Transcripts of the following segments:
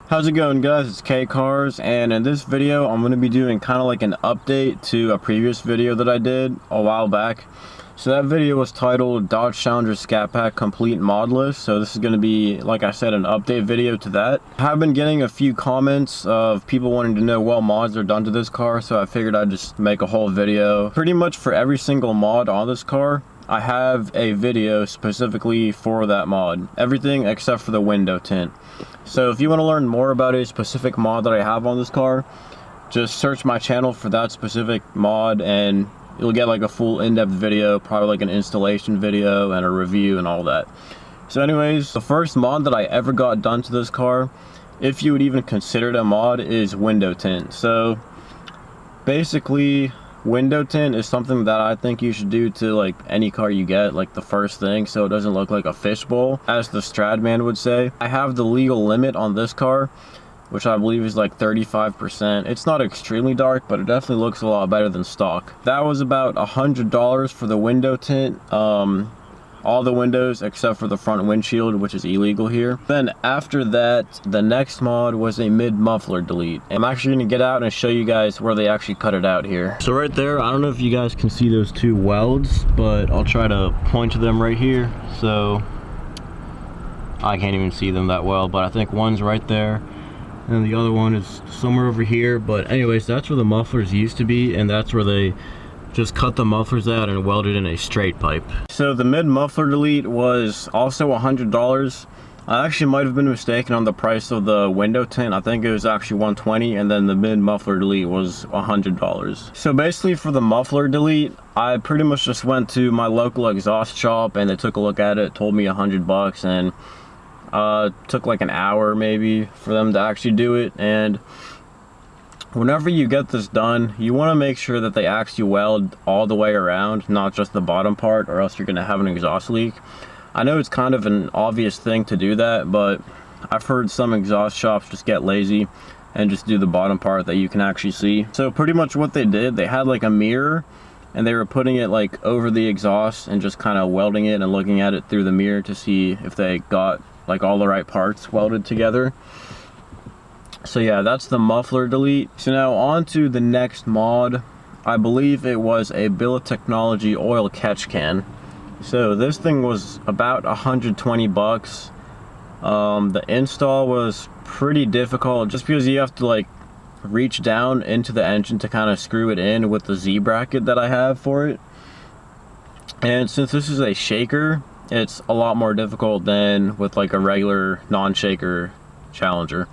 How's it going, guys? It's K Cars, and in this video I'm going to be doing kind of like an update to a previous video that I did a while back. So that video was titled Dodge Challenger ScatPack Complete Mod List. So this is going to be, like I said, an update video to that. I have been getting a few comments of people wanting to know what mods are done to this car, so I figured I'd just make a whole video pretty much for every single mod on this car. I have a video specifically for that mod, everything except for the window tint. So if you want to learn more about a specific mod that I have on this car, just search my channel for that specific mod and you'll get like a full in-depth video, probably like an installation video and a review and all that. So anyways, the first mod that I ever got done to this car, if you would even consider it a mod, is window tint. So basically, window tint is something that I think you should do to like any car you get, like the first thing, so it doesn't look like a fishbowl, as the Stradman would say. I have the legal limit on this car, which I believe is like 35%. It's not extremely dark, but it definitely looks a lot better than stock. That was about $100 for the window tint. All the windows except for the front windshield, which is illegal here. Then after that, the next mod was a mid muffler delete. I'm actually going to get out and show you guys where they actually cut it out here. So right there, I don't know if you guys can see those two welds, but I'll try to point to them right here. So I can't even see them that well, but I think one's right there and the other one is somewhere over here. But anyways, that's where the mufflers used to be, and that's where they just cut the mufflers out and welded in a straight pipe. So the mid muffler delete was also $100. I actually might have been mistaken on the price of the window tint. I think it was actually $120, and then the mid muffler delete was $100. So basically for the muffler delete, I pretty much just went to my local exhaust shop and they took a look at it, told me $100, and took like an hour maybe for them to actually do it. And whenever you get this done, you want to make sure that they actually weld all the way around, not just the bottom part, or else you're going to have an exhaust leak. I know it's kind of an obvious thing to do that, but I've heard some exhaust shops just get lazy and just do the bottom part that you can actually see. So pretty much what they did, they had like a mirror and they were putting it like over the exhaust and just kind of welding it and looking at it through the mirror to see if they got like all the right parts welded together. So yeah, that's the muffler delete. So now on to the next mod. I believe it was a Billet Technology oil catch can. So this thing was about 120 bucks. The install was pretty difficult just because you have to like reach down into the engine to kind of screw it in with the Z bracket that I have for it. And since this is a shaker, it's a lot more difficult than with like a regular non-shaker Challenger.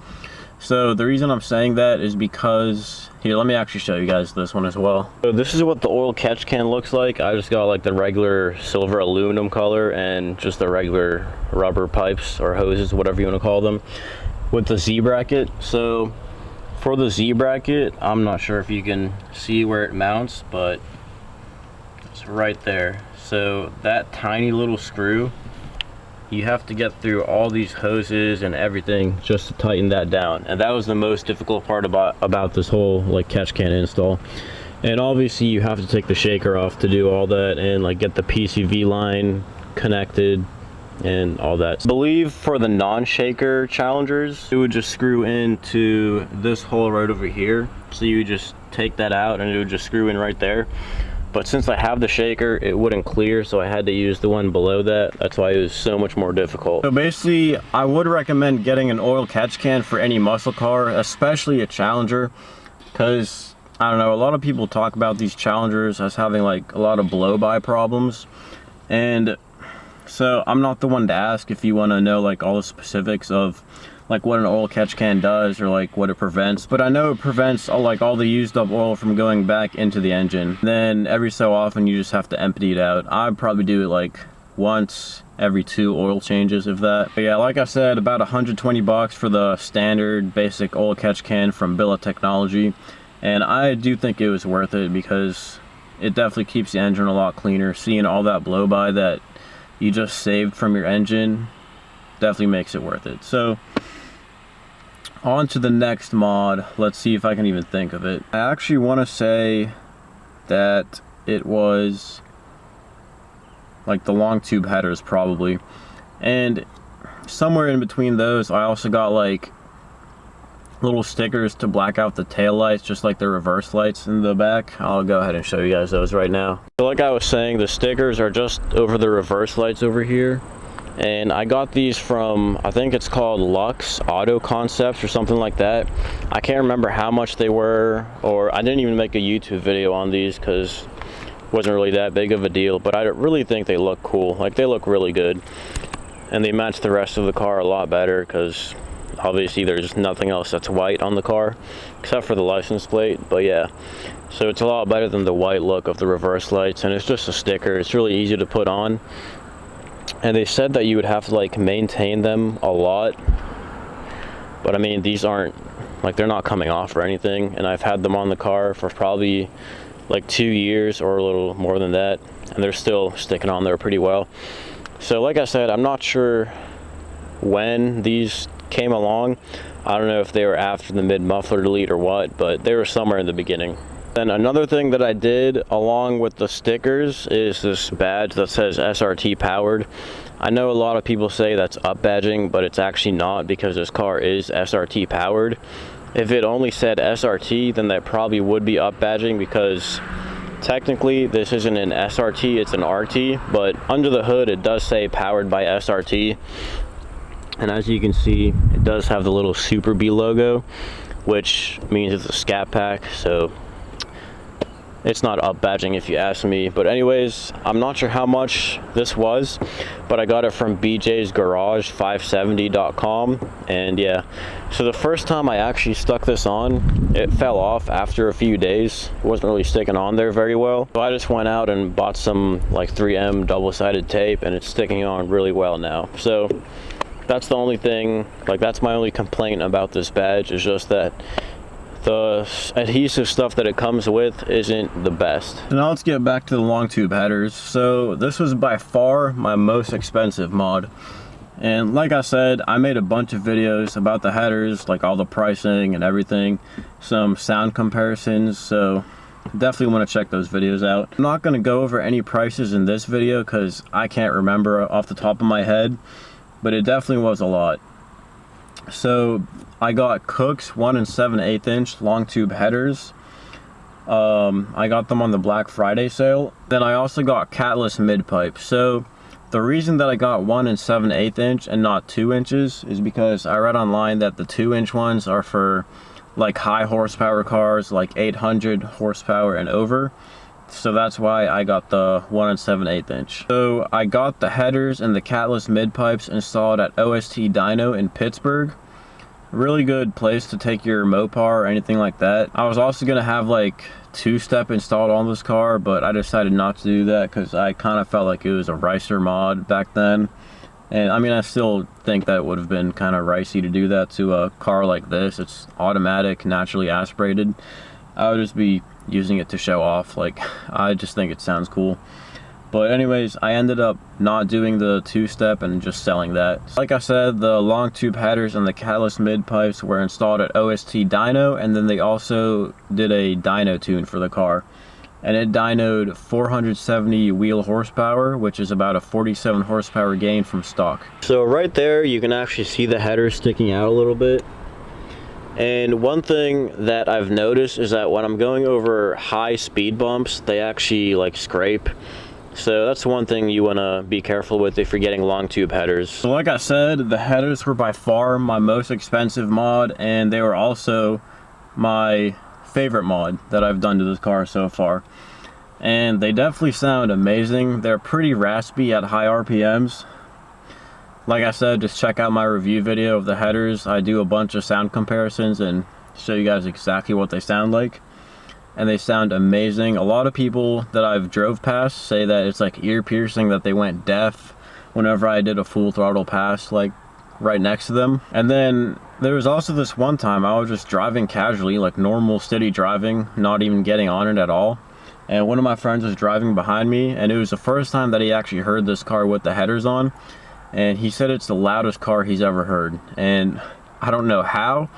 So the reason I'm saying that is because, here, let me actually show you guys this one as well. So this is what the oil catch can looks like. I just got like the regular silver aluminum color and just the regular rubber pipes or hoses, whatever you want to call them, with the Z bracket. So for the Z bracket, I'm not sure if you can see where it mounts, but it's right there. So that tiny little screw, you have to get through all these hoses and everything just to tighten that down. And that was the most difficult part about this whole like catch can install. And obviously you have to take the shaker off to do all that and like get the PCV line connected and all that. I believe for the non-shaker Challengers, it would just screw into this hole right over here. So you would just take that out and it would just screw in right there. But since I have the shaker, it wouldn't clear, so I had to use the one below that. That's why it was so much more difficult. So basically, I would recommend getting an oil catch can for any muscle car, especially a Challenger, because, I don't know, a lot of people talk about these Challengers as having like a lot of blow-by problems. And so I'm not the one to ask if you want to know like all the specifics of like what an oil catch can does or like what it prevents, but I know it prevents all the used up oil from going back into the engine. Then every so often you just have to empty it out. I'd probably do it like once every 2 oil changes, if that. But yeah, like I said, about 120 bucks for the standard basic oil catch can from Billet Technology, and I do think it was worth it because it definitely keeps the engine a lot cleaner. Seeing all that blow by that you just saved from your engine definitely makes it worth it. So on to the next mod. Let's see if I can even think of it. I actually want to say that it was like the long tube headers probably, and somewhere in between those I also got like little stickers to black out the tail lights, just like the reverse lights in the back. I'll go ahead and show you guys those right now. So like I was saying, the stickers are just over the reverse lights over here. And I got these from, I think it's called Lux Auto Concepts or something like that. I can't remember how much they were, or I didn't even make a YouTube video on these because it wasn't really that big of a deal, but I really think they look cool. Like, they look really good. And they match the rest of the car a lot better because obviously there's nothing else that's white on the car except for the license plate. But yeah, so it's a lot better than the white look of the reverse lights, and it's just a sticker. It's really easy to put on. And they said that you would have to like maintain them a lot, but I mean, these aren't like, they're not coming off or anything, and I've had them on the car for probably like 2 years or a little more than that, and they're still sticking on there pretty well. So like I said, I'm not sure when these came along. I don't know if they were after the mid muffler delete or what, but they were somewhere in the beginning. Then another thing that I did along with the stickers is this badge that says SRT powered. I know a lot of people say that's up badging, but it's actually not, because this car is SRT powered. If it only said SRT, then that probably would be up badging, because technically this isn't an SRT, it's an RT, but under the hood it does say powered by SRT. And as you can see, it does have the little Super B logo, which means it's a ScatPack, so it's not up badging if you ask me. But anyways, I'm not sure how much this was, but I got it from bjsgarage570.com. and yeah, so the first time I actually stuck this on, it fell off after a few days. It wasn't really sticking on there very well, so I just went out and bought some like 3M double-sided tape, and it's sticking on really well now. So that's the only thing, like that's my only complaint about this badge, is just that the adhesive stuff that it comes with isn't the best. So now let's get back to the long tube headers. So this was by far my most expensive mod, and like I said, I made a bunch of videos about the headers, like all the pricing and everything, some sound comparisons, so definitely want to check those videos out. I'm not going to go over any prices in this video because I can't remember off the top of my head, but it definitely was a lot. So I got Cook's 1 7/8 inch long tube headers. I got them on the Black Friday sale. Then I also got catless mid pipe. So the reason that I got 1 7/8 inch and not 2 inches is because I read online that the 2-inch ones are for like high horsepower cars, like 800 horsepower and over. So that's why I got the 1 7/8 inch. So I got the headers and the catless mid pipes installed at OST Dyno in Pittsburgh. Really good place to take your Mopar or anything like that. I was also gonna have like 2-step installed on this car, but I decided not to do that because I kind of felt like it was a ricer mod back then. And I mean, I still think that it would have been kind of ricey to do that to a car like this. It's automatic, naturally aspirated. I would just be using it to show off. Like, I just think it sounds cool. But anyways, I ended up not doing the 2-step and just selling that. Like I said, the long tube headers and the catless mid pipes were installed at OST Dyno, and then they also did a dyno tune for the car. And it dynoed 470 wheel horsepower, which is about a 47 horsepower gain from stock. So right there, you can actually see the header sticking out a little bit. And one thing that I've noticed is that when I'm going over high speed bumps, they actually like scrape. So that's one thing you want to be careful with if you're getting long tube headers. So like I said, the headers were by far my most expensive mod, and they were also my favorite mod that I've done to this car so far. And they definitely sound amazing. They're pretty raspy at high RPMs. Like I said, just check out my review video of the headers. I do a bunch of sound comparisons and show you guys exactly what they sound like. And they sound amazing. A lot of people that I've drove past say that it's like ear piercing, that they went deaf whenever I did a full throttle pass like right next to them. And then there was also this one time I was just driving casually, like normal city driving, not even getting on it at all. And one of my friends was driving behind me, and it was the first time that he actually heard this car with the headers on. And he said it's the loudest car he's ever heard. And I don't know how,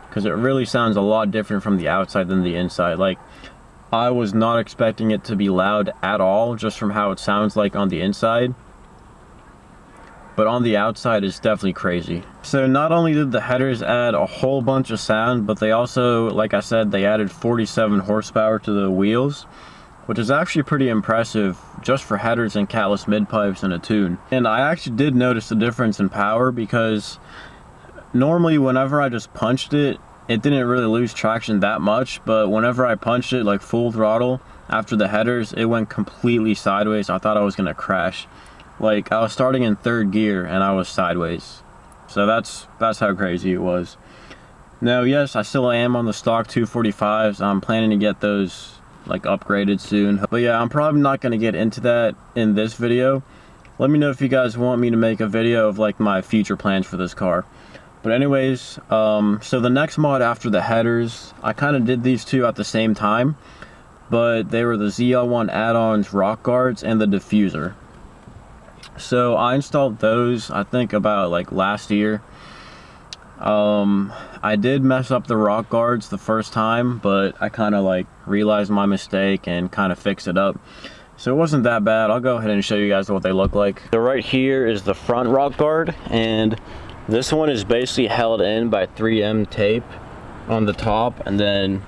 because it really sounds a lot different from the outside than the inside. Like, I was not expecting it to be loud at all, just from how it sounds like on the inside. but on the outside it's definitely crazy. So not only did the headers add a whole bunch of sound, but they also, like I said, they added 47 horsepower to the wheels, which is actually pretty impressive just for headers and catless mid-pipes and a tune. And I actually did notice the difference in power, because normally whenever I just punched it, it didn't really lose traction that much, but whenever I punched it like full throttle after the headers, it went completely sideways. I thought I was gonna crash. Like, I was starting in 3rd gear and I was sideways. So that's how crazy it was. Now, yes, I still am on the stock 245s. I'm planning to get those like upgraded soon, but yeah, I'm probably not going to get into that in this video. Let me know if you guys want me to make a video of like my future plans for this car. But anyways, so the next mod after the headers, I kind of did these two at the same time, but they were the ZL1 add-ons rock guards and the diffuser. So I installed those, I think about like last year. I did mess up the rock guards the first time, but I kind of like realized my mistake and kind of fixed it up. So it wasn't that bad. I'll go ahead and show you guys what they look like. So right here is the front rock guard, and this one is basically held in by 3M tape on the top, and then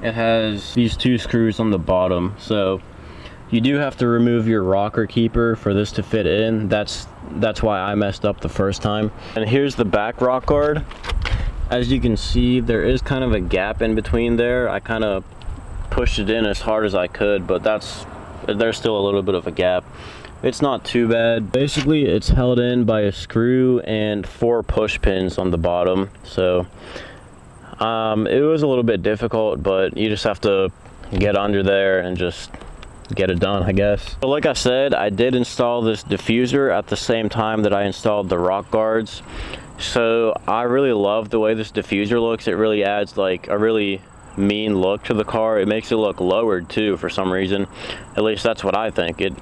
it has these 2 screws on the bottom. So you do have to remove your rocker keeper for this to fit in. That's why I messed up the first time. And here's the back rock guard. As you can see, there is kind of a gap in between there. I kind of pushed it in as hard as I could, but there's still a little bit of a gap. It's not too bad. Basically, it's held in by a screw and 4 push pins on the bottom. So it was a little bit difficult, but you just have to get under there and just get it done, I guess. So like I said, I did install this diffuser at the same time that I installed the rock guards. So I really love the way this diffuser looks. It really adds like a really mean look to the car. It makes it look lowered too for some reason. At least that's what I think. It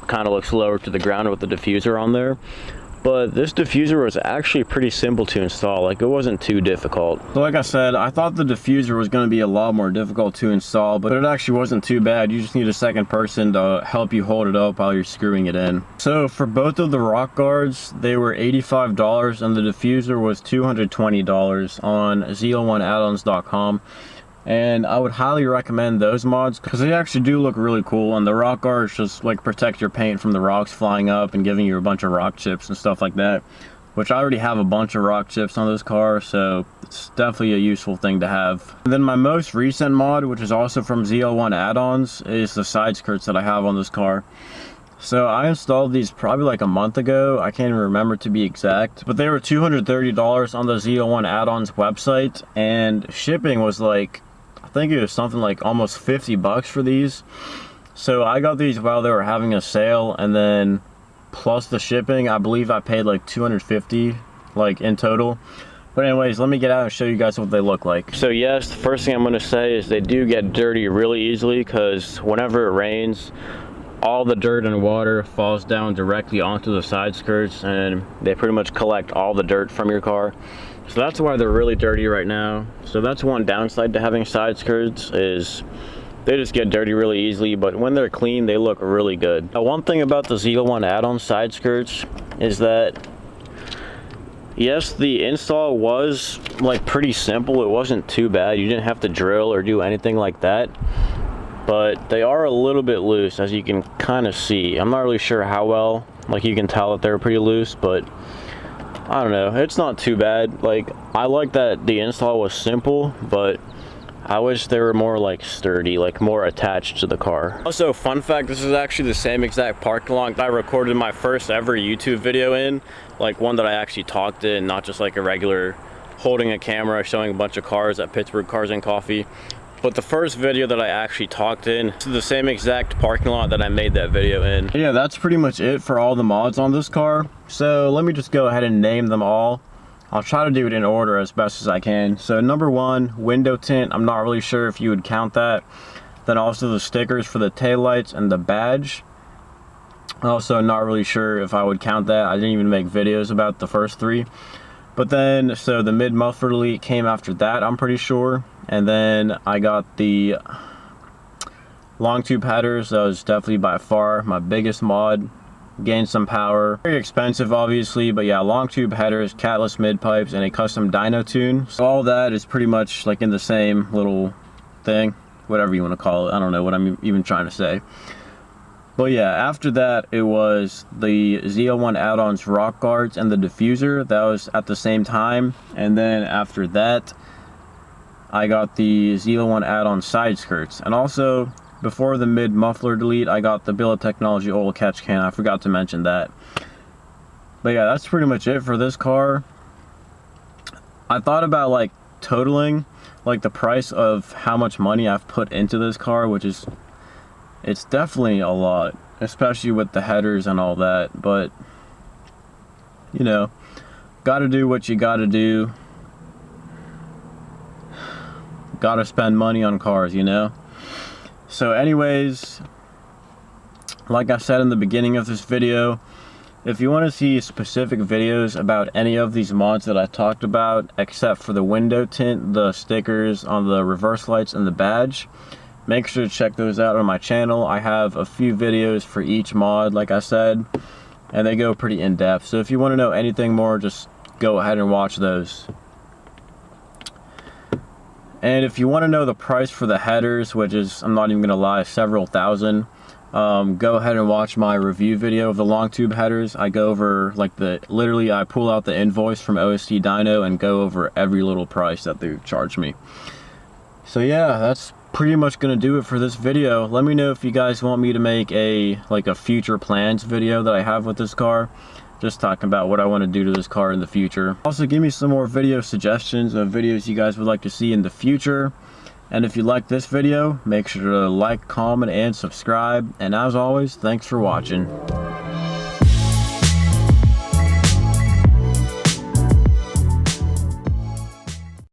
kind of looks lower to the ground with the diffuser on there. But this diffuser was actually pretty simple to install. Like, it wasn't too difficult. So like I said, I thought the diffuser was going to be a lot more difficult to install, but it actually wasn't too bad. You just need a second person to help you hold it up while you're screwing it in. So for both of the rock guards, they were $85, and the diffuser was $220 on ZL1addons.com. And I would highly recommend those mods because they actually do look really cool, and the rock guards just like protect your paint from the rocks flying up and giving you a bunch of rock chips and stuff like that, which I already have a bunch of rock chips on this car, so it's definitely a useful thing to have. And then my most recent mod, which is also from ZL1 add-ons, is the side skirts that I have on this car. So I installed these probably like a month ago. I can't even remember to be exact, but they were $230 on the ZL1 add-ons website, and shipping was like, I think it was something like almost 50 bucks for these. So I got these while they were having a sale, and then plus the shipping, I believe I paid like $250 like in total. But anyways, let me get out and show you guys what they look like. So yes, the first thing I'm going to say is they do get dirty really easily, because whenever it rains, all the dirt and water falls down directly onto the side skirts, and they pretty much collect all the dirt from your car. So that's why they're really dirty right now. So that's one downside to having side skirts, is they just get dirty really easily, but when they're clean, they look really good. Now, one thing about the ZL1 add-on side skirts is that, yes, the install was like pretty simple. It wasn't too bad. You didn't have to drill or do anything like that, but they are a little bit loose, as you can kind of see. I'm not really sure how well, like you can tell that they're pretty loose, but I don't know, it's not too bad. Like, I like that the install was simple, but I wish they were more like sturdy, like more attached to the car. Also, fun fact, this is actually the same exact parking lot that I recorded my first ever YouTube video in, like one that I actually talked in, not just like a regular holding a camera showing a bunch of cars at Pittsburgh Cars and Coffee. But the first video that I actually talked in, it's the same exact parking lot that I made that video in. Yeah, that's pretty much it for all the mods on this car. So let me just go ahead and name them all. I'll try to do it in order as best as I can. So number 1, window tint. I'm not really sure if you would count that. Then also the stickers for the taillights and the badge. Also not really sure if I would count that. I didn't even make videos about the first 3. But then, so the mid muffler delete came after that, I'm pretty sure. And then I got the long tube headers. That was definitely by far my biggest mod. gain some power. Very expensive obviously, but yeah, long tube headers, catless mid pipes, and a custom dyno tune. So all that is pretty much like in the same little thing, whatever you want to call it. I don't know what I'm even trying to say. But yeah, after that it was the Z01 add-ons rock guards and the diffuser. That was at the same time. And then after that I got the Z01 add-on side skirts. And also before the mid muffler delete, I got the Billet Technology oil catch can. I forgot to mention that. But yeah, that's pretty much it for this car. I thought about like totaling like the price of how much money I've put into this car, which is, it's definitely a lot, especially with the headers and all that. But you know, gotta do what you gotta do. Gotta spend money on cars, you know. So anyways, like I said in the beginning of this video, if you want to see specific videos about any of these mods that I talked about, except for the window tint, the stickers on the reverse lights, and the badge, make sure to check those out on my channel. I have a few videos for each mod, like I said, and they go pretty in depth. So if you want to know anything more, just go ahead and watch those. And if you want to know the price for the headers, which is, I'm not even gonna lie, several thousand, go ahead and watch my review video of the long tube headers. I go over like literally I pull out the invoice from OST Dyno and go over every little price that they charge me. So yeah, that's pretty much gonna do it for this video. Let me know if you guys want me to make a future plans video that I have with this car. Just talking about what I want to do to this car in the future. Also, give me some more video suggestions of videos you guys would like to see in the future. And if you like this video, make sure to like, comment, and subscribe. And as always, thanks for watching.